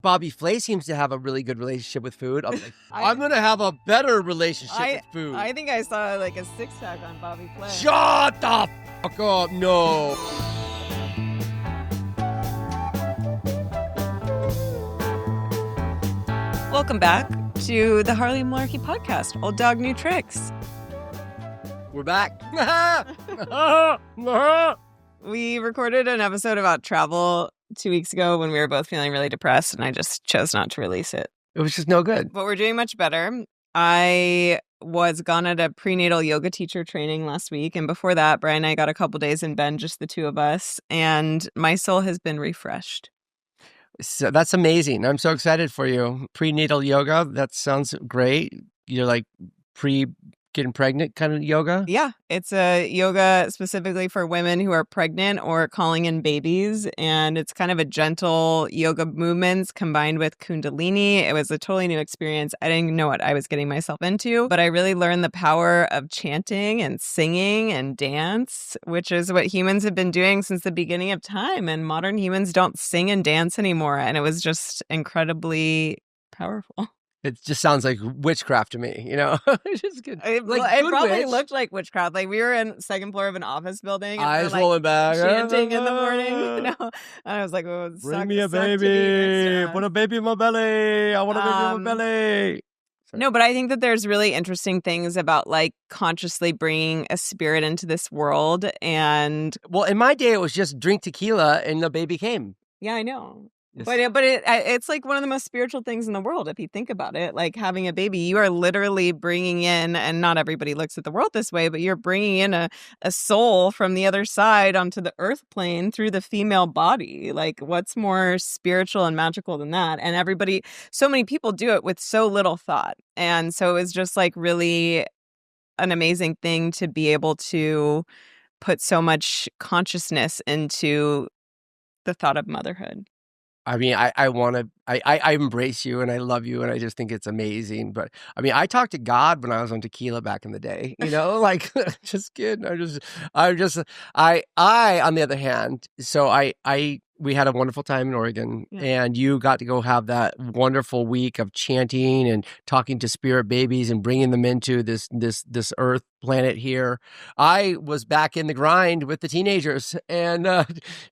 Bobby Flay seems to have a really good relationship with food. I'm like, I'm going to have a better relationship with food. I think I saw like a six-pack on Bobby Flay. Shut the fuck up. No. Welcome back to the Harley and Malarkey Podcast. Old dog, new tricks. We're back. We recorded an episode about travel 2 weeks ago when we were both feeling really depressed, and I just chose not to release it. It was just no good. But we're doing much better. I was gone at a prenatal yoga teacher training last week, and before that, Brian and I got a couple days in bed, just the two of us, and my soul has been refreshed. So that's amazing. I'm so excited for you. Prenatal yoga, that sounds great. You're like getting pregnant kind of yoga? Yeah, it's a yoga specifically for women who are pregnant or calling in babies. And it's kind of a gentle yoga movements combined with Kundalini. It was a totally new experience. I didn't know what I was getting myself into, but I really learned the power of chanting and singing and dance, which is what humans have been doing since the beginning of time. And modern humans don't sing and dance anymore. And it was just incredibly powerful. It just sounds like witchcraft to me, you know? Just good. It probably looked like witchcraft. Like we were in second floor of an office building. And eyes rolling back. Chanting in the morning. You know? And I was like, oh, bring me a baby. Put a baby in my belly. I want a baby in my belly. No, but I think that there's really interesting things about like consciously bringing a spirit into this world. And well, in my day, it was just drink tequila and the baby came. Yeah, I know. Yes. But it's like one of the most spiritual things in the world. If you think about it, like having a baby, you are literally bringing in, and not everybody looks at the world this way, but you're bringing in a soul from the other side onto the earth plane through the female body. Like what's more spiritual and magical than that? And so many people do it with so little thought. And so it was just like really an amazing thing to be able to put so much consciousness into the thought of motherhood. I mean, I embrace you and I love you and I just think it's amazing. But I mean, I talked to God when I was on tequila back in the day, you know, like just kidding. I, on the other hand, so we had a wonderful time in Oregon and you got to go have that wonderful week of chanting and talking to spirit babies and bringing them into this earth planet here. I was back in the grind with the teenagers and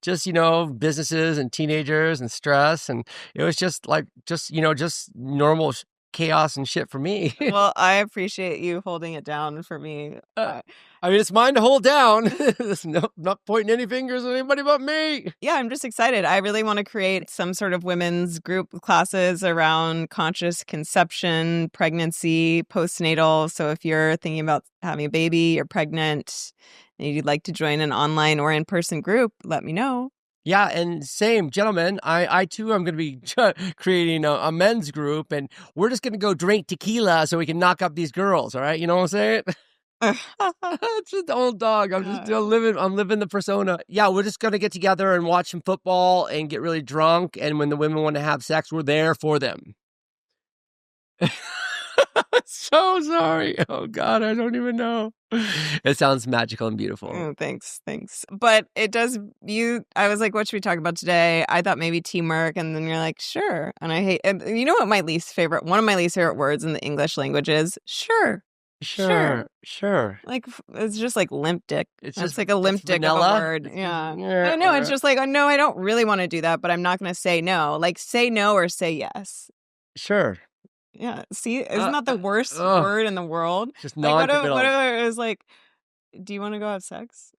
just, you know, businesses and teenagers and stress. And it was just normal chaos and shit for me. Well, I appreciate you holding it down for me. I mean, it's mine to hold down. Not pointing any fingers at anybody but me. Yeah, I'm just excited. I really want to create some sort of women's group classes around conscious conception, pregnancy, postnatal. So if you're thinking about having a baby, you're pregnant, and you'd like to join an online or in-person group, let me know. Yeah, and same, gentlemen, I too am going to be creating a men's group, and we're just going to go drink tequila so we can knock up these girls, all right? You know what I'm saying? It's just old dog. I'm living the persona. Yeah, we're just going to get together and watch some football and get really drunk, and when the women want to have sex, we're there for them. So sorry. Oh, God, I don't even know. It sounds magical and beautiful. Oh, thanks. But it does, I was like, what should we talk about today? I thought maybe teamwork, and then you're like, sure. And I hate, and you know what one of my least favorite words in the English language is? Sure. Like, it's just like limp dick. It's like a limp dick of a word. Yeah. I know. It's just like, oh, no, I don't really want to do that, but I'm not going to say no. Like, say no or say yes. Sure. Yeah. See, isn't that the worst word in the world? Just like, what if it was like, do you want to go have sex?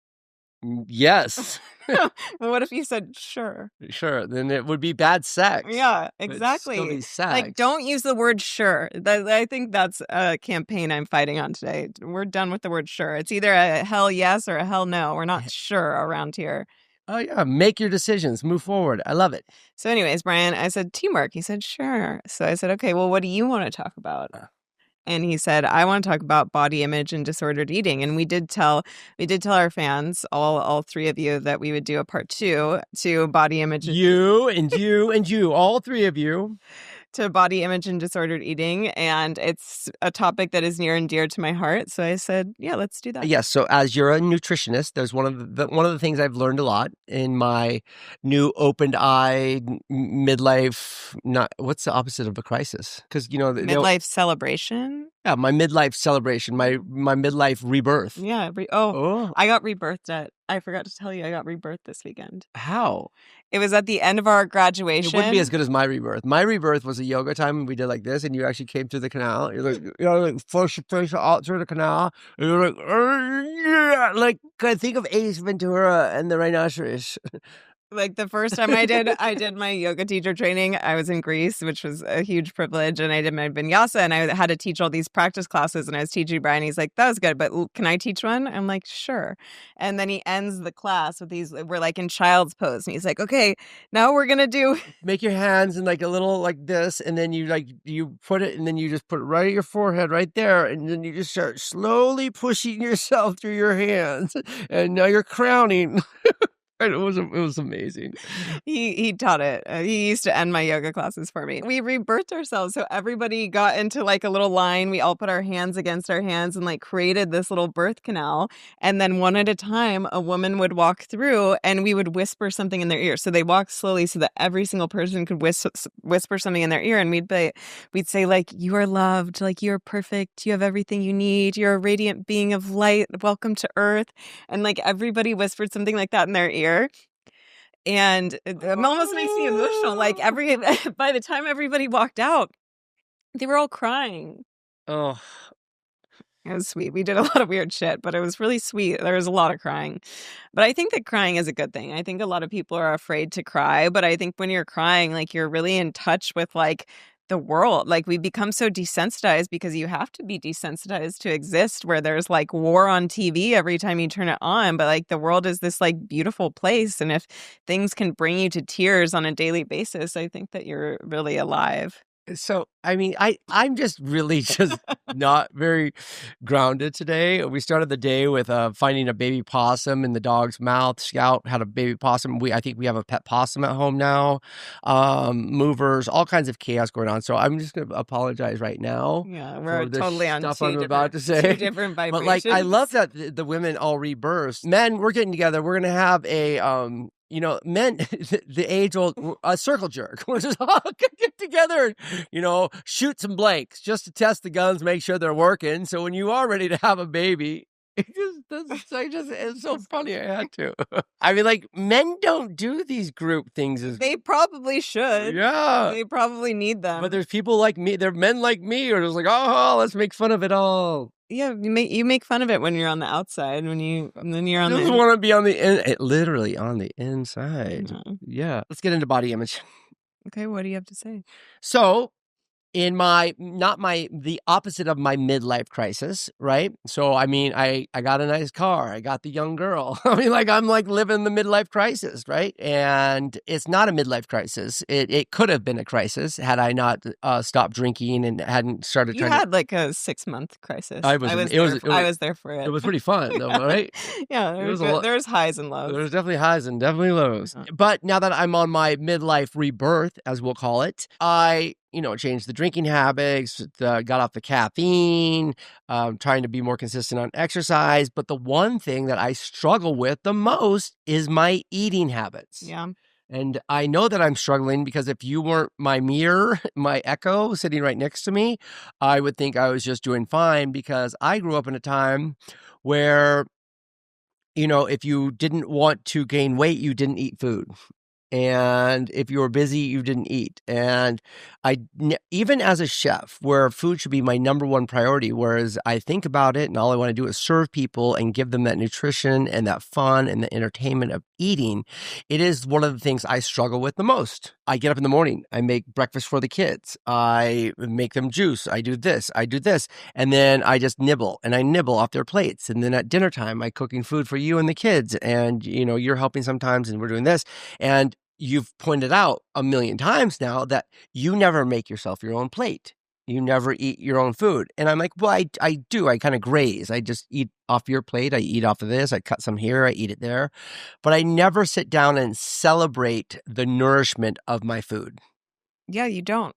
Yes. Well, what if you said sure? Sure. Then it would be bad sex. Yeah, exactly. It'd still be sex. Like, don't use the word sure. I think that's a campaign I'm fighting on today. We're done with the word sure. It's either a hell yes or a hell no. We're not sure around here. Oh, yeah. Make your decisions. Move forward. I love it. So anyways, Brian, I said teamwork. He said, sure. So I said, okay, well, what do you want to talk about? And he said, I want to talk about body image and disordered eating. And we did tell our fans, all three of you, that we would do a part 2 to body image. You, all three of you. to body image and disordered eating. And it's a topic that is near and dear to my heart. So I said, yeah, let's do that. Yes. So as you're a nutritionist, there's one of the things I've learned a lot in my new opened eye midlife. Not what's the opposite of a crisis? Because Midlife celebration. Yeah, my midlife celebration, my midlife rebirth. Yeah. I got rebirthed I forgot to tell you, I got rebirthed this weekend. How? It was at the end of our graduation. It wouldn't be as good as my rebirth. My rebirth was a yoga time, and we did like this, and you actually came through the canal. You're like, flush your face out through the canal. And you're like, like I think of Ace Ventura and the rhinoceros. Like the first time I did my yoga teacher training, I was in Greece, which was a huge privilege. And I did my vinyasa, and I had to teach all these practice classes. And I was teaching Brian. He's like, that was good, but can I teach one? I'm like, sure. And then he ends the class with we're like in child's pose. And he's like, okay, now we're going to do. Make your hands in like a little like this. And then you put it, and then you just put it right at your forehead right there. And then you just start slowly pushing yourself through your hands. And now you're crowning. It was amazing. He taught it. He used to end my yoga classes for me. We rebirthed ourselves. So everybody got into like a little line. We all put our hands against our hands and like created this little birth canal. And then one at a time, a woman would walk through and we would whisper something in their ear. So they walked slowly so that every single person could whisper something in their ear. And we'd say like, you are loved, like you're perfect. You have everything you need. You're a radiant being of light. Welcome to earth. And like everybody whispered something like that in their ear. And it almost makes me emotional. Like by the time everybody walked out, they were all crying. Oh, it was sweet. We did a lot of weird shit, but it was really sweet. There was a lot of crying. But I think that crying is a good thing. I think a lot of people are afraid to cry, but I think when you're crying, like you're really in touch with like the world. Like we become so desensitized because you have to be desensitized to exist, where there's like war on TV every time you turn it on. But like the world is this like beautiful place. And if things can bring you to tears on a daily basis, I think that you're really alive. So, I mean, I'm just really just not very grounded today. We started the day with finding a baby possum in the dog's mouth. Scout had a baby possum. I think we have a pet possum at home now. Movers, all kinds of chaos going on. So I'm just going to apologize right now. Yeah, we're totally on stuff two I'm about to say. Two different vibrations. But like, I love that the women all rebirth. Men, we're getting together. We're going to have a men, the age-old circle jerk. We're just all get together and, shoot some blanks just to test the guns, make sure they're working. So when you are ready to have a baby, it's so funny. I had to. I mean, like, men don't do these group things. They probably should. Yeah. They probably need them. But there's people like me. There are men like me who are just like, oh, let's make fun of it all. Yeah, you make fun of it when you're on the outside. And then you're on I just want to be on the literally on the inside. Mm-hmm. Yeah. Let's get into body image. Okay, what do you have to say? So, in the opposite of my midlife crisis, right? So, I mean, I got a nice car. I got the young girl. I mean, like, I'm like living the midlife crisis, right? And it's not a midlife crisis. It could have been a crisis had I not stopped drinking and hadn't started You had like a 6-month crisis. I was there for it. It was pretty fun though, right? Yeah, there's highs and lows. There's definitely highs and definitely lows. Uh-huh. But now that I'm on my midlife rebirth, as we'll call it, I changed the drinking habits, got off the caffeine, trying to be more consistent on exercise. But the one thing that I struggle with the most is my eating habits. Yeah. And I know that I'm struggling because if you weren't my mirror, my echo sitting right next to me, I would think I was just doing fine, because I grew up in a time where, if you didn't want to gain weight, you didn't eat food. And if you were busy, you didn't eat. And even as a chef, where food should be my number one priority, whereas I think about it and all I want to do is serve people and give them that nutrition and that fun and the entertainment of eating, it is one of the things I struggle with the most. I get up in the morning, I make breakfast for the kids, I make them juice, I do this, and then I just nibble off their plates. And then at dinner time, I'm cooking food for you and the kids, and you're helping sometimes, and we're doing this. And you've pointed out a million times now that you never make yourself your own plate. You never eat your own food. And I'm like, well, I do. I kind of graze. I just eat off your plate. I eat off of this. I cut some here. I eat it there. But I never sit down and celebrate the nourishment of my food. Yeah, you don't.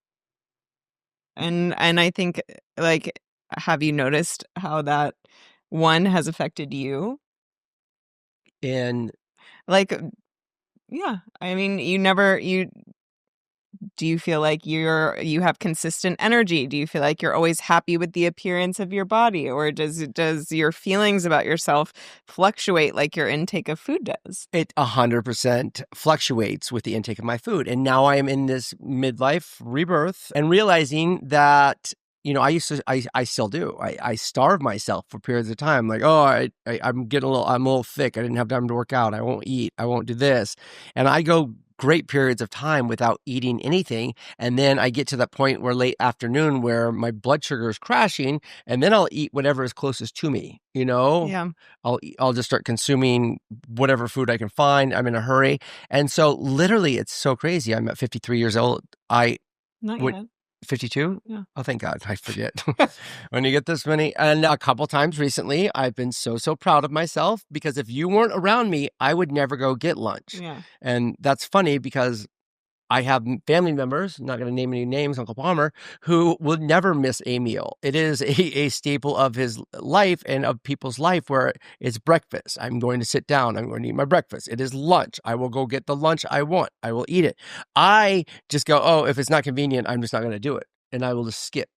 And I think, like, have you noticed how that one has affected you? And Like, yeah, I mean, you do you feel like you have consistent energy? Do you feel like you're always happy with the appearance of your body, or does your feelings about yourself fluctuate like your intake of food does? it 100% fluctuates with the intake of my food. And now I am in this midlife rebirth and realizing that, I still do. I starve myself for periods of time. Like, oh, I'm a little thick. I didn't have time to work out. I won't eat. I won't do this. And I go great periods of time without eating anything. And then I get to that point where late afternoon where my blood sugar is crashing, and then I'll eat whatever is closest to me, Yeah. I'll just start consuming whatever food I can find. I'm in a hurry. And so literally it's so crazy. I'm at 53 years old. I Not would yet. 52? Yeah. Oh, thank God. I forget when you get this many. And a couple times recently, I've been so proud of myself because if you weren't around me, I would never go get lunch. Yeah. And that's funny because I have family members, not going to name any names, Uncle Palmer, who will never miss a meal. It is a staple of his life and of people's life where it's breakfast. I'm going to sit down. I'm going to eat my breakfast. It is lunch. I will go get the lunch I want. I will eat it. I just go, oh, if it's not convenient, I'm just not going to do it. And I will just skip.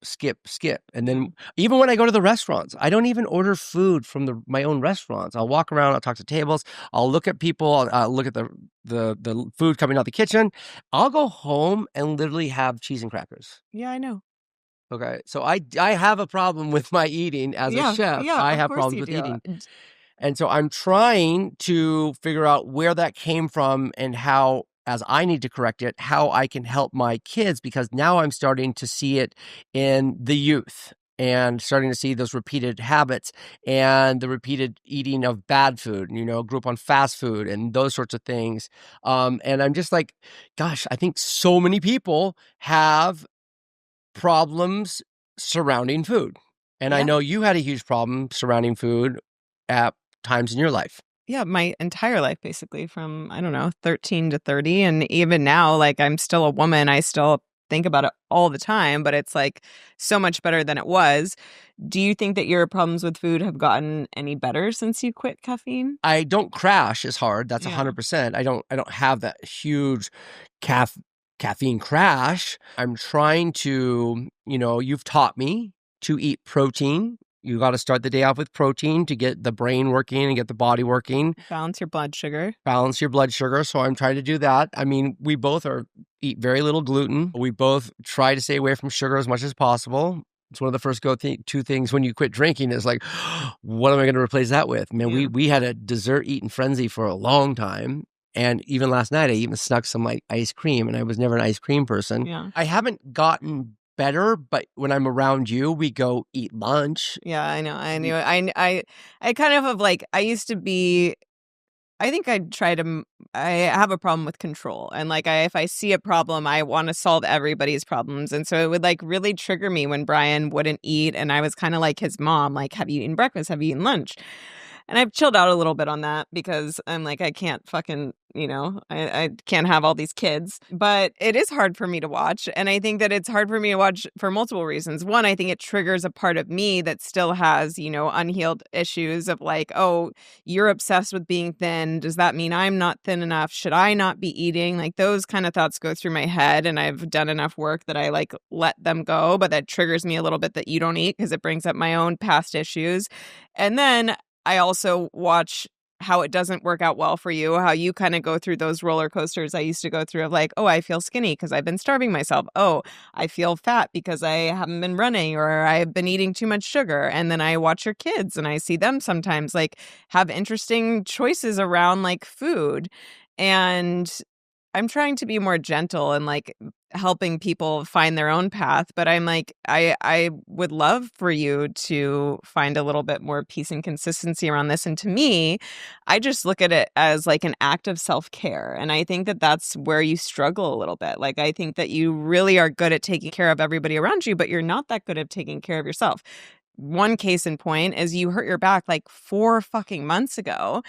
And then even when I go to the restaurants, I don't even order food from my own restaurants. I'll walk around, I'll talk to tables, I'll look at people, I'll look at the food coming out the kitchen. I'll go home and literally have cheese and crackers. Yeah, I know. Okay. So I have a problem with my eating as a chef. Yeah, I of have course problems you with do. eating. And so I'm trying to figure out where that came from and how, as I need to correct it, how I can help my kids, because now I'm starting to see it in the youth and starting to see those repeated habits and the repeated eating of bad food, grew up on fast food and those sorts of things. And I'm just like, gosh, I think so many people have problems surrounding food. And I Yeah. know you had a huge problem surrounding food at times in your life. Yeah, my entire life, basically, from, I don't know, 13 to 30. And even now, like, I'm still a woman. I still think about it all the time, but it's like so much better than it was. Do you think that your problems with food have gotten any better since you quit caffeine? I don't crash as hard. That's Yeah. 100%. I don't have that huge caffeine crash. I'm trying to, you've taught me to eat protein. You got to start the day off with protein to get the brain working and get the body working. Balance your blood sugar. Balance your blood sugar. So I'm trying to do that. I mean, we both eat very little gluten. We both try to stay away from sugar as much as possible. It's one of the first two things when you quit drinking is like, what am I going to replace that with? Man, Yeah. we had a dessert eating frenzy for a long time. And even last night, I even snuck some like ice cream, and I was never an ice cream person. Yeah. I haven't gotten better, but when I'm around you, we go eat lunch. Yeah, I know. I knew it. I kind of have like, I used to be, I think I have a problem with control. And like, if I see a problem, I want to solve everybody's problems. And so it would like really trigger me when Brian wouldn't eat. And I was kind of like his mom, like, have you eaten breakfast? Have you eaten lunch? And I've chilled out a little bit on that because I'm like, I can't fucking, I can't have all these kids. But it is hard for me to watch. And I think that it's hard for me to watch for multiple reasons. One, I think it triggers a part of me that still has, unhealed issues of like, oh, you're obsessed with being thin. Does that mean I'm not thin enough? Should I not be eating? Like those kind of thoughts go through my head. And I've done enough work that I like let them go. But that triggers me a little bit that you don't eat because it brings up my own past issues. And then I also watch how it doesn't work out well for you, how you kind of go through those roller coasters I used to go through of like, oh, I feel skinny because I've been starving myself. Oh, I feel fat because I haven't been running or I've been eating too much sugar. And then I watch your kids and I see them sometimes like have interesting choices around like food. And I'm trying to be more gentle and like helping people find their own path. But I'm like, I would love for you to find a little bit more peace and consistency around this. And to me, I just look at it as like an act of self-care. And I think that that's where you struggle a little bit. Like, I think that you really are good at taking care of everybody around you, but you're not that good at taking care of yourself. one case in point is you hurt your back like 4 fucking months ago.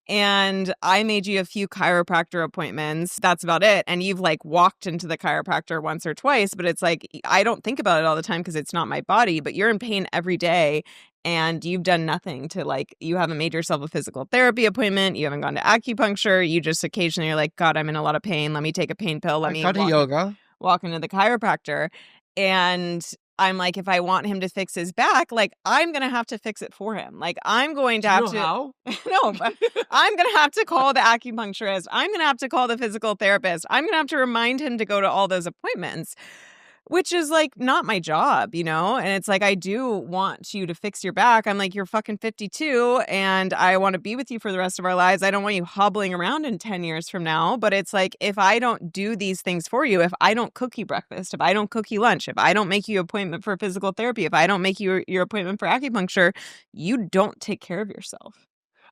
And I made you a few chiropractor appointments. That's about it. And you've like walked into the chiropractor once or twice, but it's like, I don't think about it all the time because it's not my body, but you're in pain every day. And you've done nothing to like, you haven't made yourself a physical therapy appointment. You haven't gone to acupuncture. You just occasionally are like, God, I'm in a lot of pain. Let me take a pain pill. Let me got to yoga. Walk into the chiropractor. And I'm like, if I want him to fix his back, like I'm going to have to fix it for him. Like I'm going to have to. How? No, but I'm going to have to call the acupuncturist. I'm going to have to call the physical therapist. I'm going to have to remind him to go to all those appointments, which is like not my job, you know? And it's like, I do want you to fix your back. I'm like, you're fucking 52 and I want to be with you for the rest of our lives. I don't want you hobbling around in 10 years from now. But it's like, if I don't do these things for you, if I don't cook you breakfast, if I don't cook you lunch, if I don't make you an appointment for physical therapy, if I don't make you your appointment for acupuncture, you don't take care of yourself.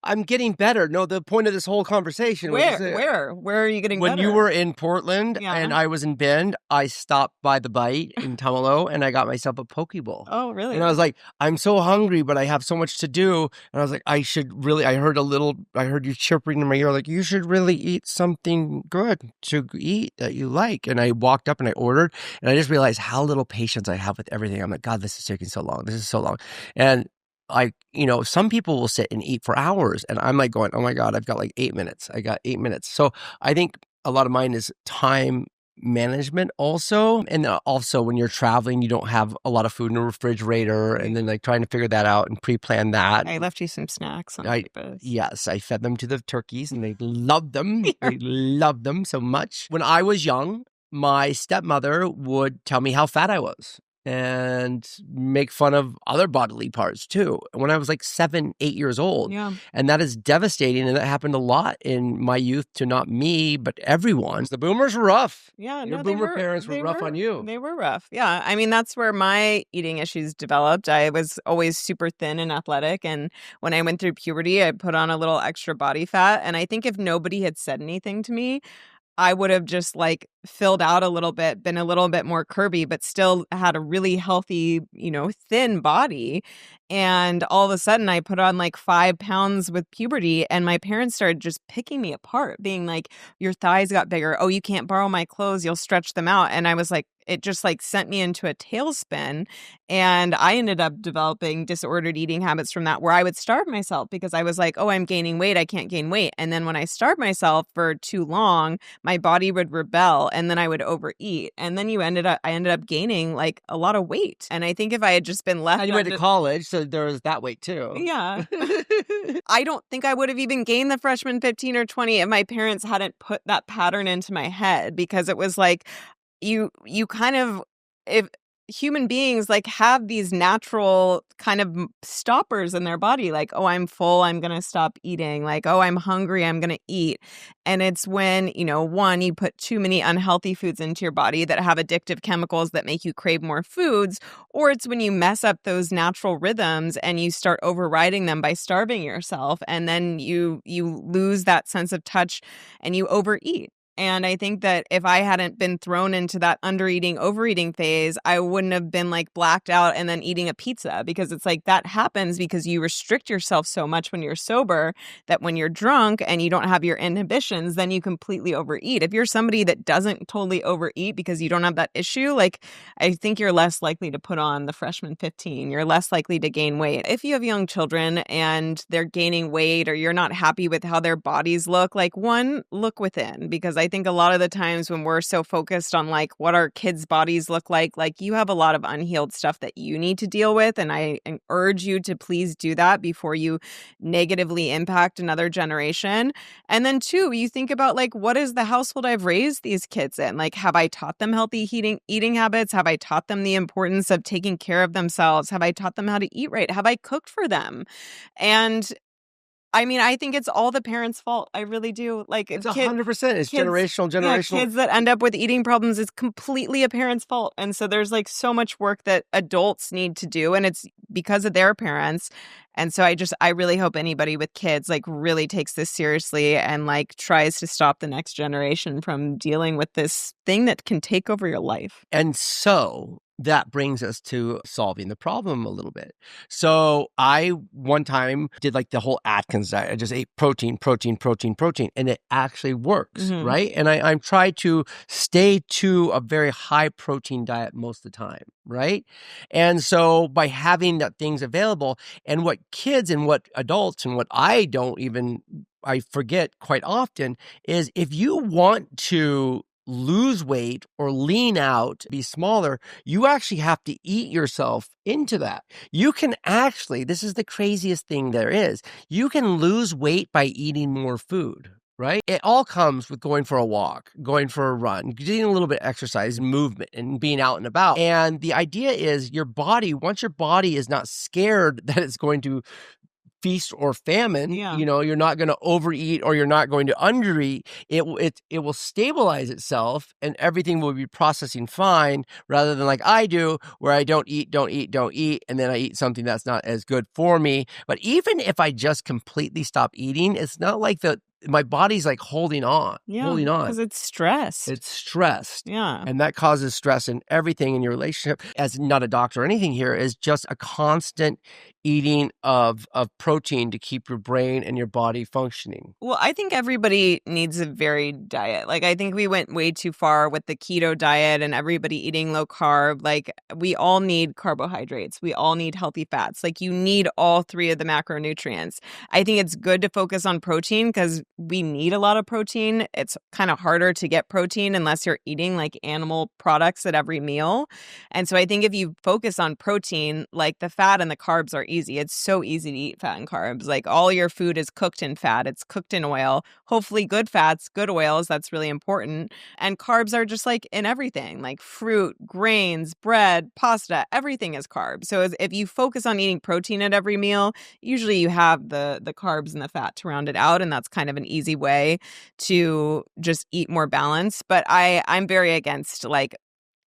I'm getting better. No, the point of this whole conversation was Where are you getting better? When you were in Portland and I was in Bend, I stopped by the Bite in Tumalo and I got myself a poke bowl. Oh, really? And I was like, I'm so hungry, but I have so much to do. And I was like, I heard you chirping in my ear, like, you should really eat something good to eat that you like. And I walked up and I ordered and I just realized how little patience I have with everything. I'm like, God, this is taking so long. This is so long. And some people will sit and eat for hours and I'm like going, oh my God, I've got like 8 minutes. I got 8 minutes. So I think a lot of mine is time management also. And also when you're traveling, you don't have a lot of food in the refrigerator and then like trying to figure that out and pre-plan that. I left you some snacks on purpose. Yes, I fed them to the turkeys and they loved them. They loved them so much. When I was young, my stepmother would tell me how fat I was and make fun of other bodily parts too. When I was like 7, 8 years old. Yeah. And that is devastating. And that happened a lot in my youth to not me, but everyone. The boomers were rough. Yeah. Your boomer parents were rough on you. They were rough. Yeah. I mean, that's where my eating issues developed. I was always super thin and athletic. And when I went through puberty, I put on a little extra body fat. And I think if nobody had said anything to me, I would have just like filled out a little bit, been a little bit more curvy, but still had a really healthy, thin body. And all of a sudden I put on like 5 pounds with puberty and my parents started just picking me apart, being like, your thighs got bigger. Oh, you can't borrow my clothes. You'll stretch them out. And I was like, it just like sent me into a tailspin. And I ended up developing disordered eating habits from that, where I would starve myself because I was like, oh, I'm gaining weight. I can't gain weight. And then when I starved myself for too long, my body would rebel and then I would overeat. And then I ended up gaining like a lot of weight. And I think if I had just been left. And you went to college, so there was that weight too. Yeah. I don't think I would have even gained the freshman 15 or 20 if my parents hadn't put that pattern into my head, because it was like, you kind of, if human beings like have these natural kind of stoppers in their body, like, oh, I'm full, I'm going to stop eating. Like, oh, I'm hungry, I'm going to eat. And it's when, one, you put too many unhealthy foods into your body that have addictive chemicals that make you crave more foods, or it's when you mess up those natural rhythms and you start overriding them by starving yourself. And then you lose that sense of touch and you overeat. And I think that if I hadn't been thrown into that undereating, overeating phase, I wouldn't have been like blacked out and then eating a pizza, because it's like that happens because you restrict yourself so much when you're sober that when you're drunk and you don't have your inhibitions, then you completely overeat. If you're somebody that doesn't totally overeat because you don't have that issue, like I think you're less likely to put on the freshman 15. You're less likely to gain weight. If you have young children and they're gaining weight or you're not happy with how their bodies look, like one, look within, because I think a lot of the times when we're so focused on like what our kids' bodies look like you have a lot of unhealed stuff that you need to deal with. And I urge you to please do that before you negatively impact another generation. And then two, you think about like, what is the household I've raised these kids in? Like, have I taught them healthy eating habits? Have I taught them the importance of taking care of themselves? Have I taught them how to eat right? Have I cooked for them? And I mean, I think it's all the parents' fault. I really do. Like, it's 100%. It's generational. Yeah, kids that end up with eating problems is completely a parent's fault. And so there's like so much work that adults need to do, and it's because of their parents. And so I really hope anybody with kids like really takes this seriously and like tries to stop the next generation from dealing with this thing that can take over your life. And so that brings us to solving the problem a little bit. So I one time did like the whole Atkins diet. I just ate protein, and it actually works, right? And I'm trying to stay to a very high protein diet most of the time, right? And so by having that things available, and what kids and what adults and what I forget quite often is, if you want to lose weight or lean out, be smaller, you actually have to eat yourself into that. You can actually, this is the craziest thing there is, you can lose weight by eating more food. Right? It all comes with going for a walk, going for a run, getting a little bit of exercise, movement, and being out and about. And the idea is once your body is not scared that it's going to feast or famine, you're not going to overeat or you're not going to undereat. It will stabilize itself and everything will be processing fine, rather than like I do, where I don't eat, and then I eat something that's not as good for me. But even if I just completely stop eating, it's not like my body's like holding on. Because it's stressed. It's stressed. Yeah. And that causes stress in everything in your relationship. As not a doctor or anything here, is just a constant eating of protein to keep your brain and your body functioning. Well, I think everybody needs a varied diet. Like, I think we went way too far with the keto diet and everybody eating low carb. Like, we all need carbohydrates. We all need healthy fats. Like, you need all three of the macronutrients. I think it's good to focus on protein because we need a lot of protein. It's kind of harder to get protein unless you're eating like animal products at every meal. And so I think if you focus on protein, like the fat and the carbs are easy. It's so easy to eat fat and carbs. Like all your food is cooked in fat. It's cooked in oil, hopefully good fats, good oils. That's really important. And carbs are just like in everything, like fruit, grains, bread, pasta, everything is carbs. So if you focus on eating protein at every meal, usually you have the carbs and the fat to round it out. And that's kind of an easy way to just eat more balanced. But I'm very against like,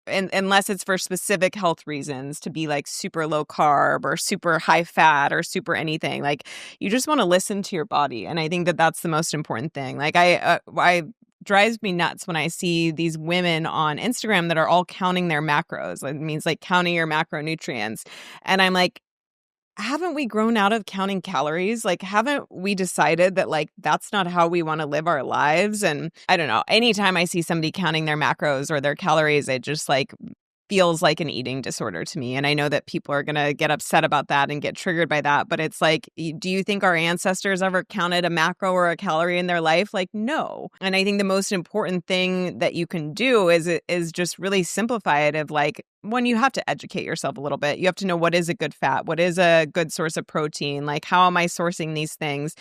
unless it's for specific health reasons, to be like super low carb or super high fat or super anything. Like, you just want to listen to your body. And I think that that's the most important thing. Like I drives me nuts when I see these women on Instagram that are all counting their macros. It means like counting your macronutrients. And I'm like, haven't we grown out of counting calories? Like, haven't we decided that like that's not how we want to live our lives? And I don't know, anytime I see somebody counting their macros or their calories, it just like feels like an eating disorder to me. And I know that people are going to get upset about that and get triggered by that. But it's like, do you think our ancestors ever counted a macro or a calorie in their life? Like, no. And I think the most important thing that you can do is just really simplify it of like, one, you have to educate yourself a little bit. You have to know what is a good fat, what is a good source of protein, like how am I sourcing these things?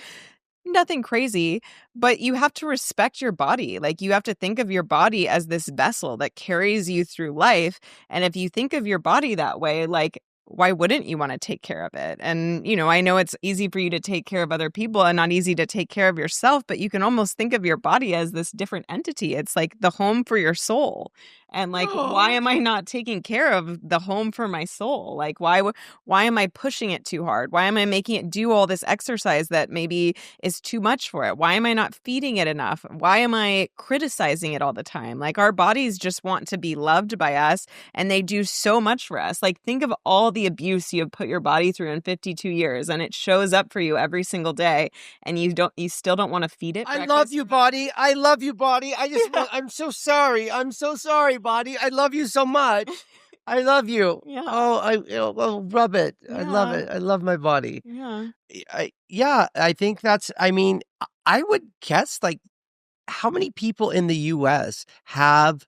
Nothing crazy, but you have to respect your body. Like, you have to think of your body as this vessel that carries you through life. And if you think of your body that way, like, why wouldn't you want to take care of it? And, I know it's easy for you to take care of other people and not easy to take care of yourself, but you can almost think of your body as this different entity. It's like the home for your soul. And like, why am I not taking care of the home for my soul? Like, why am I pushing it too hard? Why am I making it do all this exercise that maybe is too much for it? Why am I not feeding it enough? Why am I criticizing it all the time? Like, our bodies just want to be loved by us, and they do so much for us. Like, think of all the abuse you have put your body through in 52 years, and it shows up for you every single day, and you still don't want to feed it breakfast? Love you, body. I love you, body. I'm so sorry. I'm so sorry, body. I love you so much. I love you. Yeah. Oh, rub it. Yeah. I love it. I love my body. Yeah. I think I would guess like how many people in the US have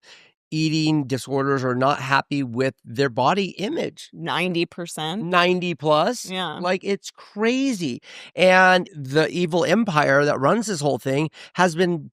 eating disorders or not happy with their body image? 90%. 90 plus? Yeah. Like, it's crazy. And the evil empire that runs this whole thing has been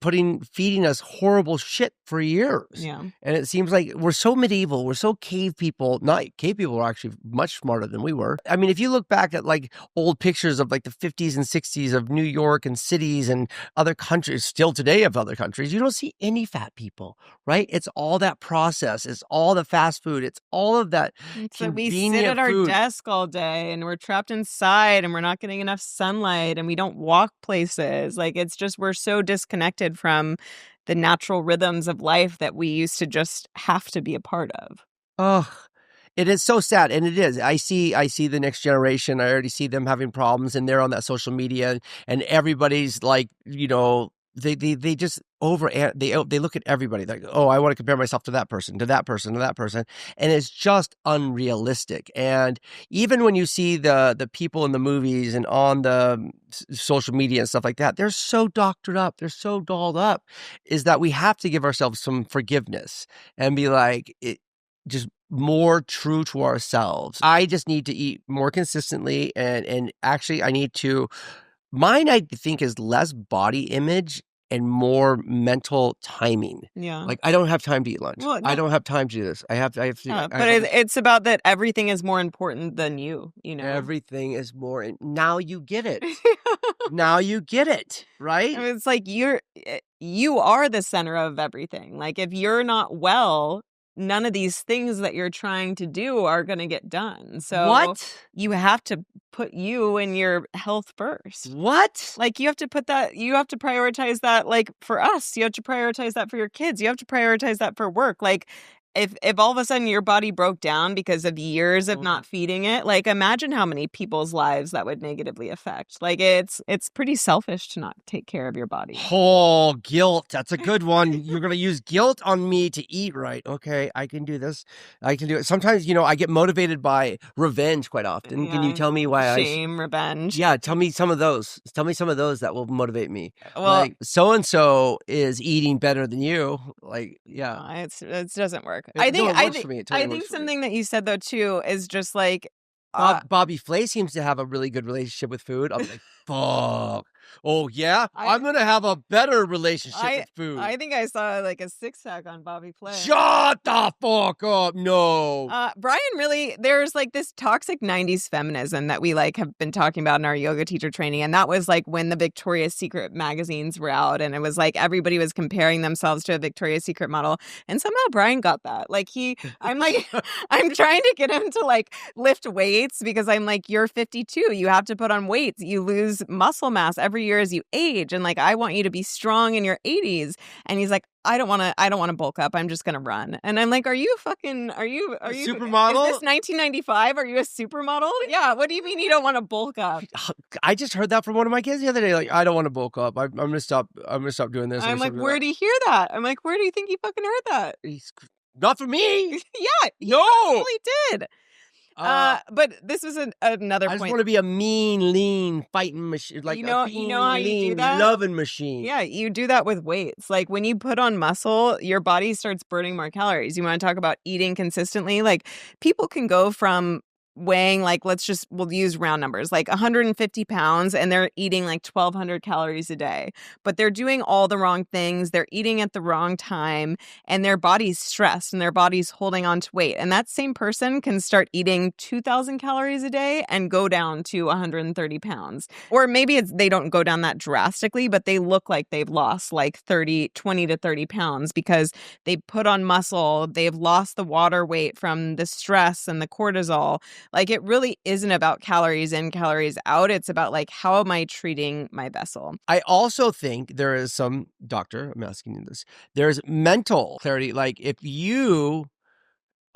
feeding us horrible shit for years. Yeah. And it seems like we're so medieval. We're so cave people. Not cave people are actually much smarter than we were. I mean, if you look back at like old pictures of like the 50s and 60s of New York and cities and other countries, still today of other countries, you don't see any fat people, right? It's all that process. It's all the fast food. It's all of that So we convenient sit at our food. desk all day and we're trapped inside and we're not getting enough sunlight and we don't walk places. Like, it's just, we're so disconnected from the natural rhythms of life that we used to just have to be a part of. Oh, It is so sad, and it is. I see the next generation. I already see them having problems, and they're on that social media, and everybody's like, they just they look at everybody like, oh, I want to compare myself to that person, to that person, to that person, and it's just unrealistic. And even when you see the people in the movies and on the social media and stuff like that, they're so doctored up, they're so dolled up, is that we have to give ourselves some forgiveness and be like, just more true to ourselves. I just need to eat more consistently, and actually I need to, mine I think is less body image and more mental timing. Yeah. Like, I don't have time to eat lunch. Well, I no. don't have time to do this. I have to. But it's about that everything is more important than you know? Everything is more. Now you get it. Now you get it, right? I mean, it's like you are the center of everything. Like, if you're not well, none of these things that you're trying to do are going to get done. So what? You have to put you and your health first. What? Like, you have to prioritize that. Like, for us, you have to prioritize that for your kids. You have to prioritize that for work. Like, if all of a sudden your body broke down because of years of not feeding it, like, imagine how many people's lives that would negatively affect. Like, it's pretty selfish to not take care of your body. Oh, guilt. That's a good one. You're going to use guilt on me to eat right. Okay, I can do this. I can do it. Sometimes, I get motivated by revenge quite often. Yeah. Can you tell me why Shame, revenge. Yeah, tell me some of those. Tell me some of those that will motivate me. Well, like, so-and-so is eating better than you. Like, yeah. It doesn't work. I think something that you said, though, too, is just like, Bobby Flay seems to have a really good relationship with food. I'm like, fuck. Oh, yeah? I'm going to have a better relationship with food. I think I saw like a 6-pack on Bobby Flay. Shut the fuck up. No. Brian, really, there's like this toxic 90s feminism that we like have been talking about in our yoga teacher training. And that was like when the Victoria's Secret magazines were out. And it was like everybody was comparing themselves to a Victoria's Secret model. And somehow Brian got that. Like I'm trying to get him to like lift weights because I'm like, you're 52. You have to put on weights. You lose muscle mass every year as you age, and like, I want you to be strong in your 80s. And he's like, I don't want to bulk up. I'm just going to run. And I'm like, are you a supermodel? Is this 1995? Are you a supermodel? Yeah. What do you mean you don't want to bulk up? I just heard that from one of my kids the other day. Like, I don't want to bulk up. I'm going to stop doing this. I'm like, where do you hear that? I'm like, where do you think he fucking heard that? Not for me. Yeah. No. He really did. But this was another point. I just want to be a mean, lean, fighting machine. Like, you know how you do that? Loving machine. Yeah, you do that with weights. Like, when you put on muscle, your body starts burning more calories. You want to talk about eating consistently? Like, people can go from weighing, like, we'll use round numbers, like 150 pounds, and they're eating like 1,200 calories a day. But they're doing all the wrong things. They're eating at the wrong time, and their body's stressed, and their body's holding on to weight. And that same person can start eating 2,000 calories a day and go down to 130 pounds. Or maybe they don't go down that drastically, but they look like they've lost like 20 to 30 pounds because they put on muscle. They've lost the water weight from the stress and the cortisol. Like, it really isn't about calories in, calories out. It's about, like, how am I treating my vessel? I also think there is some, doctor, I'm asking you this, there's mental clarity. Like, if you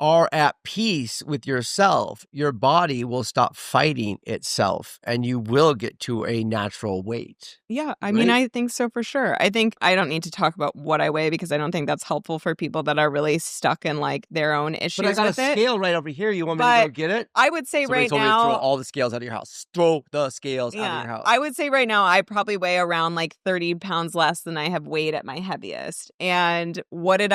are at peace with yourself, your body will stop fighting itself and you will get to a natural weight. Yeah, I mean, I think so for sure. I think I don't need to talk about what I weigh because I don't think that's helpful for people that are really stuck in like their own issues. But I got with a it. scale right over here. You want me to go get it? I would say Somebody right told now, me to throw all the scales out of your house. Throw the scales out of your house. I would say right now I probably weigh around like 30 pounds less than I have weighed at my heaviest. And what do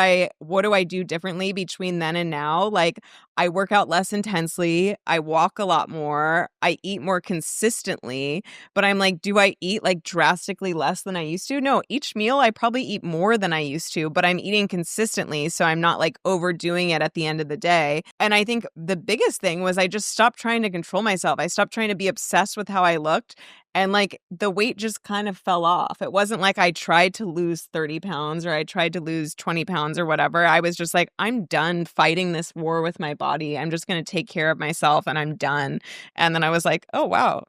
I do differently between then and now? Like, I work out less intensely. I walk a lot more. I eat more consistently. But I'm like, do I eat like drastically less than I used to? No, each meal I probably eat more than I used to, but I'm eating consistently. So I'm not like overdoing it at the end of the day. And I think the biggest thing was I just stopped trying to control myself. I stopped trying to be obsessed with how I looked. And like the weight just kind of fell off. It wasn't like I tried to lose 30 pounds or I tried to lose 20 pounds or whatever. I was just like, I'm done fighting this war with my body. I'm just going to take care of myself and I'm done. And then I was like, oh, wow.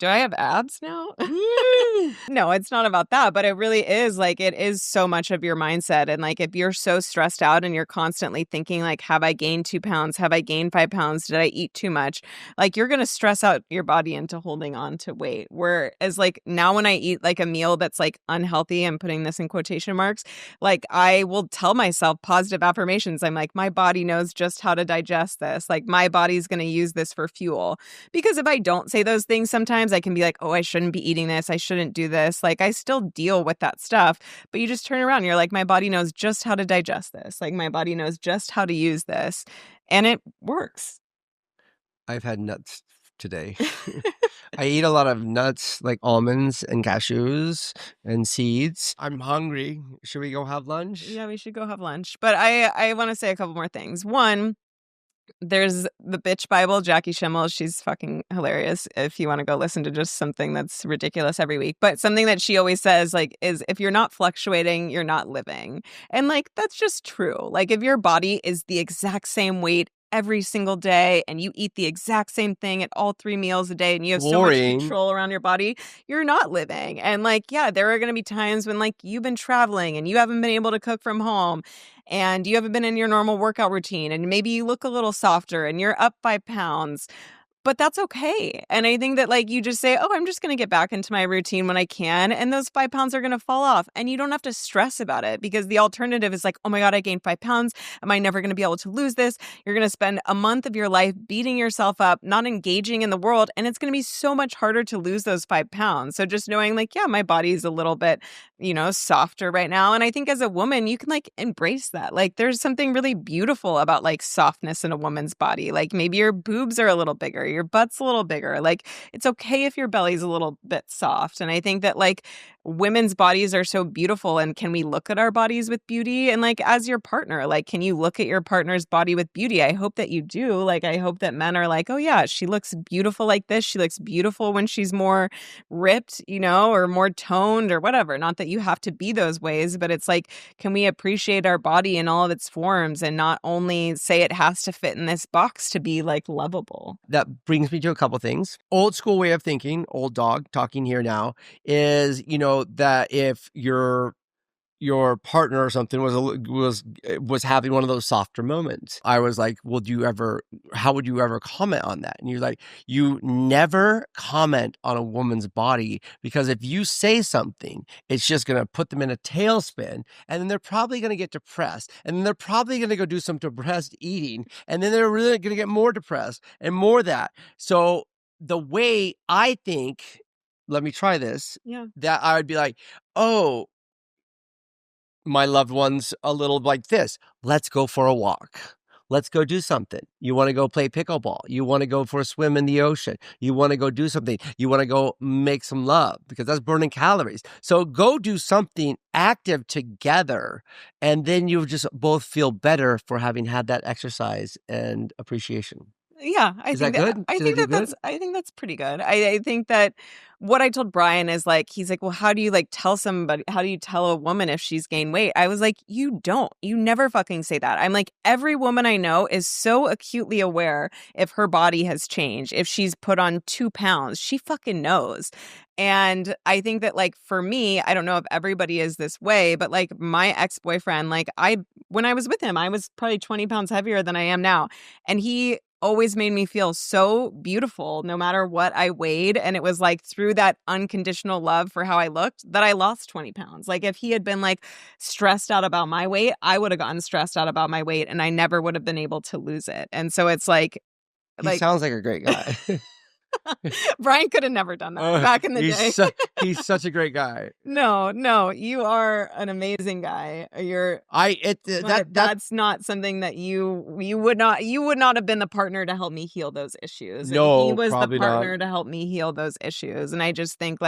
Do I have abs now? No, it's not about that, but it really is like, it is so much of your mindset. And like, if you're so stressed out and you're constantly thinking like, have I gained 2 pounds? Have I gained 5 pounds? Did I eat too much? Like, you're going to stress out your body into holding on to weight. Whereas like now when I eat like a meal that's like unhealthy, I'm putting this in quotation marks, like I will tell myself positive affirmations. I'm like, my body knows just how to digest this. Like my body's going to use this for fuel. Because if I don't say those things, sometimes I can be like, oh, I shouldn't be eating this. I shouldn't do this. Like I still deal with that stuff. But you just turn around and you're like, my body knows just how to digest this. Like my body knows just how to use this. And it works. I've had nuts today. I eat a lot of nuts like almonds and cashews and seeds. I'm hungry. Should we go have lunch? Yeah, we should go have lunch. But I want to say a couple more things. One, there's the bitch Bible, Jackie Schimmel. She's fucking hilarious if you want to go listen to just something that's ridiculous every week. But something that she always says, like, is if you're not fluctuating, you're not living. And like, that's just true. Like, if your body is the exact same weight every single day and you eat the exact same thing at all 3 meals a day and you have so much control around your body, you're not living. And like, yeah, there are going to be times when like you've been traveling and you haven't been able to cook from home and you haven't been in your normal workout routine and maybe you look a little softer and you're up 5 pounds. But that's okay. And I think that like you just say, oh, I'm just going to get back into my routine when I can. And those 5 pounds are going to fall off. And you don't have to stress about it because the alternative is like, oh my God, I gained 5 pounds. Am I never going to be able to lose this? You're going to spend a month of your life beating yourself up, not engaging in the world. And it's going to be so much harder to lose those 5 pounds. So just knowing like, yeah, my body's a little bit, softer right now. And I think as a woman, you can like embrace that. Like there's something really beautiful about like softness in a woman's body. Like maybe your boobs are a little bigger. Your butt's a little bigger. Like it's okay if your belly's a little bit soft. And I think that like women's bodies are so beautiful. And can we look at our bodies with beauty? And like as your partner, like can you look at your partner's body with beauty? I hope that you do. Like I hope that men are like, oh yeah, she looks beautiful like this. She looks beautiful when she's more ripped, or more toned or whatever. Not that you have to be those ways, but it's like, can we appreciate our body in all of its forms and not only say it has to fit in this box to be like lovable? That brings me to a couple things. Old school way of thinking, old dog talking here now, is that if your partner or something was having one of those softer moments, I was like, how would you ever comment on that? And you're like, you never comment on a woman's body, because if you say something, it's just going to put them in a tailspin, and then they're probably going to get depressed, and then they're probably going to go do some depressed eating, and then they're really going to get more depressed and more that. So the way I think, let me try this, that I would be like, oh, my loved one's a little like this. Let's go for a walk. Let's go do something. You want to go play pickleball. You want to go for a swim in the ocean. You want to go do something. You want to go make some love, because that's burning calories. So go do something active together, and then you just both feel better for having had that exercise and appreciation. Yeah, I think that's pretty good. I think that what I told Brian is like, he's like, well, how do you tell a woman if she's gained weight? I was like, you never fucking say that. I'm like, every woman I know is so acutely aware if her body has changed, if she's put on 2 pounds, she fucking knows. And I think that for me, I don't know if everybody is this way, but my ex-boyfriend, when I was with him, I was probably 20 pounds heavier than I am now. And he always made me feel so beautiful no matter what I weighed. And it was through that unconditional love for how I looked that I lost 20 pounds. If he had been stressed out about my weight, I would have gotten stressed out about my weight and I never would have been able to lose it. And so it's he sounds like a great guy. Brian could have never done that back in the day. He's such a great guy. No, you are an amazing guy. That's not something that you would not have been the partner to help me heal those issues. No, he was the partner not. to help me heal those issues. And I just think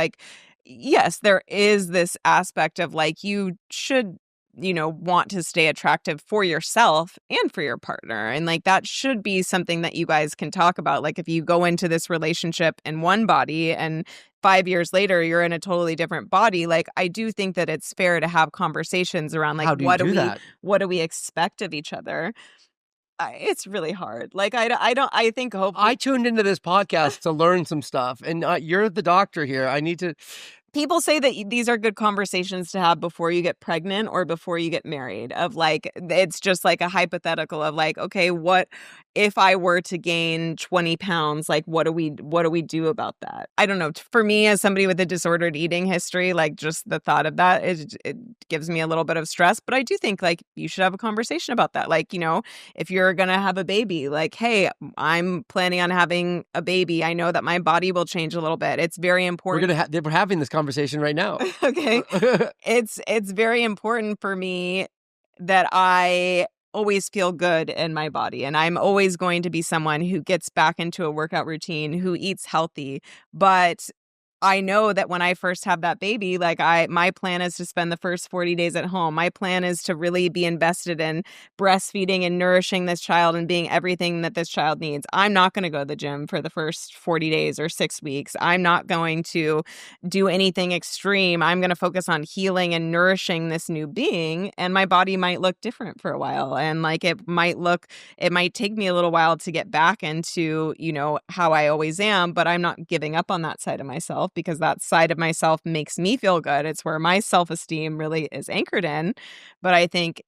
yes, there is this aspect of you should want to stay attractive for yourself and for your partner. And that should be something that you guys can talk about. If you go into this relationship in one body and 5 years later, you're in a totally different body. I do think that it's fair to have conversations around what do we expect of each other. It's really hard. Like, I think hopefully I tuned into this podcast to learn some stuff, and you're the doctor here. I need to. people say that these are good conversations to have before you get pregnant or before you get married, of like, it's just like a hypothetical of like, okay, what if I were to gain 20 pounds? Like, what do we do about that? I don't know. For me, as somebody with a disordered eating history, like just the thought of that, it gives me a little bit of stress. But I do think like you should have a conversation about that. Like, you know, if you're going to have a baby, like, hey, I'm planning on having a baby. I know that my body will change a little bit. It's very important. We're having this conversation right now. Okay. It's very important for me that I always feel good in my body. And I'm always going to be someone who gets back into a workout routine, who eats healthy. But I know that when I first have that baby, like my plan is to spend the first 40 days at home. My plan is to really be invested in breastfeeding and nourishing this child and being everything that this child needs. I'm not going to go to the gym for the first 40 days or 6 weeks. I'm not going to do anything extreme. I'm going to focus on healing and nourishing this new being. And my body might look different for a while. And like it might take me a little while to get back into, you know, how I always am, but I'm not giving up on that side of myself, because that side of myself makes me feel good. It's where my self-esteem really is anchored in. But I think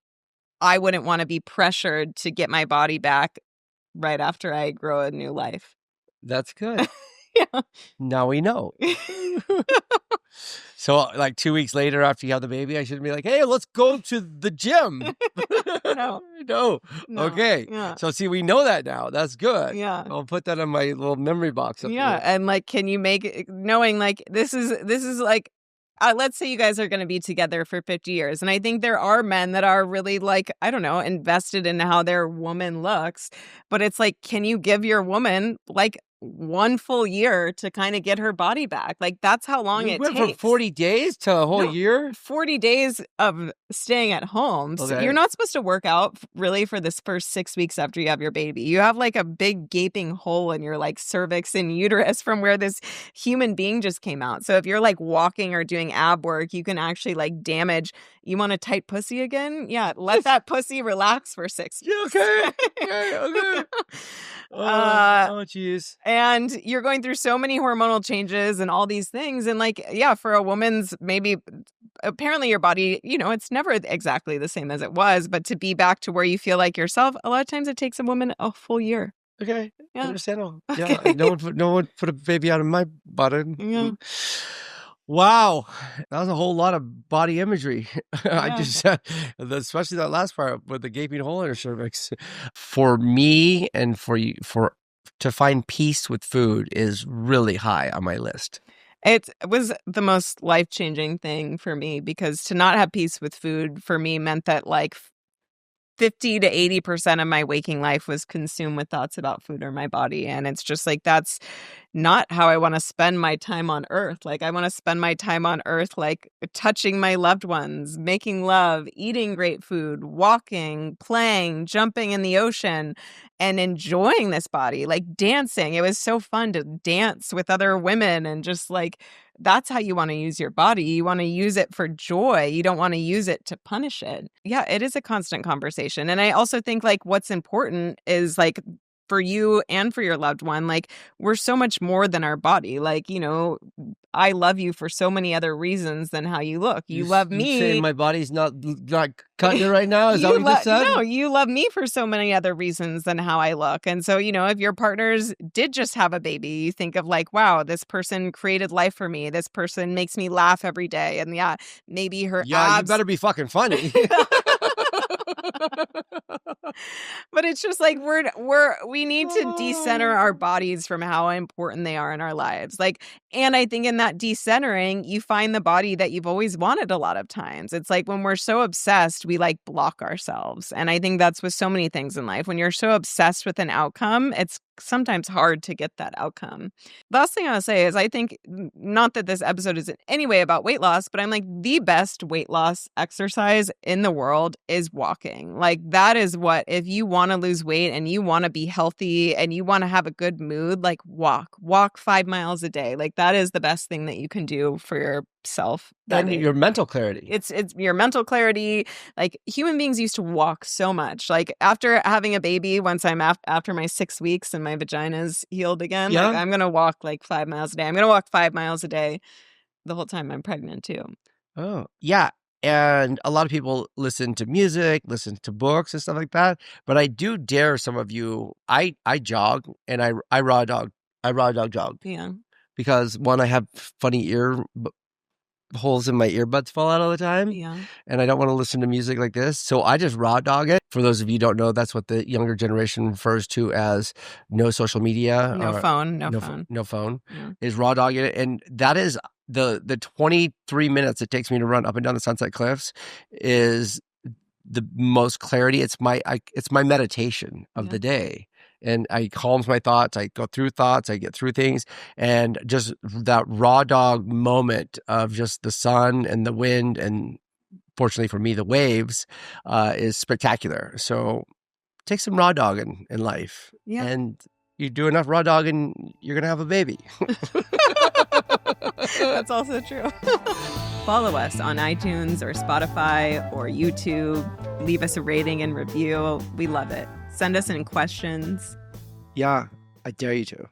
I wouldn't want to be pressured to get my body back right after I grow a new life. That's good. Yeah. Now we know. So like 2 weeks later after you have the baby, I should be like, hey, let's go to the gym. No. No. Okay. Yeah. So see, we know that now. That's good. Yeah. I'll put that in my little memory box. Yeah. And like, can you make it, knowing like this is like, let's say you guys are going to be together for 50 years. And I think there are men that are really like, I don't know, invested in how their woman looks. But it's like, can you give your woman like 1 full year to kind of get her body back? Like, that's how long it went takes. from 40 days to a whole year? 40 days of staying at home. So Okay. you're not supposed to work out really for this first 6 weeks after you have your baby. You have like a big gaping hole in your like cervix and uterus from where this human being just came out. So if you're like walking or doing ab work, you can actually like damage. You want a tight pussy again? Yeah, let that pussy relax for 6 weeks. Yeah, okay. Oh, jeez. And you're going through so many hormonal changes and all these things. And like, yeah, for a woman's, maybe apparently your body, you know, it's never exactly the same as it was, but to be back to where you feel like yourself, a lot of times it takes a woman a full year. Okay. Yeah. Understandable. Okay. Yeah. No one put a baby out of my butt. Yeah. Wow. That was a whole lot of body imagery. I Yeah. just, especially that last part with the gaping hole in her cervix. For me and for you, to find peace with food is really high on my list. It was the most life-changing thing for me, because to not have peace with food for me meant that like 50 to 80% of my waking life was consumed with thoughts about food or my body. And it's just like, that's not how I want to spend my time on earth. Like, I want to spend my time on earth, like touching my loved ones, making love, eating great food, walking, playing, jumping in the ocean, and enjoying this body, like dancing. It was so fun to dance with other women, and just like, that's how you want to use your body. You want to use it for joy. You don't want to use it to punish it. Yeah, it is a constant conversation. And I also think like what's important is like, for you and for your loved one, like, we're so much more than our body. Like, you know, I love you for so many other reasons than how you look. You love me. Saying my body's not cutting it right now? Is that what you just said? No, you love me for so many other reasons than how I look. And so, you know, if your partners did just have a baby, you think of like, wow, this person created life for me. This person makes me laugh every day. And yeah, maybe her abs. You better be fucking funny. But it's just like we need to decenter our bodies from how important they are in our lives. Like, and I think in that decentering, you find the body that you've always wanted a lot of times. It's like when we're so obsessed, we like block ourselves. And I think that's with so many things in life. When you're so obsessed with an outcome, it's sometimes hard to get that outcome. Last thing I'll say is, I think, not that this episode is in any way about weight loss, but I'm like, the best weight loss exercise in the world is walking. Like, that is what, if you want to lose weight and you want to be healthy and you want to have a good mood, like walk 5 miles a day. Like, that is the best thing that you can do for self. That And age. your mental clarity. It's your mental clarity. Like human beings used to walk so much. Like after having a baby, once I'm after my 6 weeks and my vagina's healed again, like I'm gonna walk like 5 miles a day. I'm gonna walk 5 miles a day the whole time I'm pregnant too. Oh, yeah. And a lot of people listen to music, listen to books and stuff like that. But I do dare some of you. I jog and I raw dog. I raw dog jog. Yeah. Because one, I have funny holes in my earbuds fall out all the time. Yeah. And I don't want to listen to music like this. So I just raw dog it. For those of you who don't know, that's what the younger generation refers to as no social media. No phone. No phone. Yeah. Is raw dogging it. And that is the 23 minutes it takes me to run up and down the Sunset Cliffs is the most clarity. It's my meditation of the day. And I calms my thoughts. I go through thoughts. I get through things. And just that raw dog moment of just the sun and the wind and fortunately for me, the waves is spectacular. So take some raw dogging in life. Yeah. And you do enough raw dogging, you're going to have a baby. That's also true. Follow us on iTunes or Spotify or YouTube. Leave us a rating and review. We love it. Send us in questions. Yeah, I dare you to.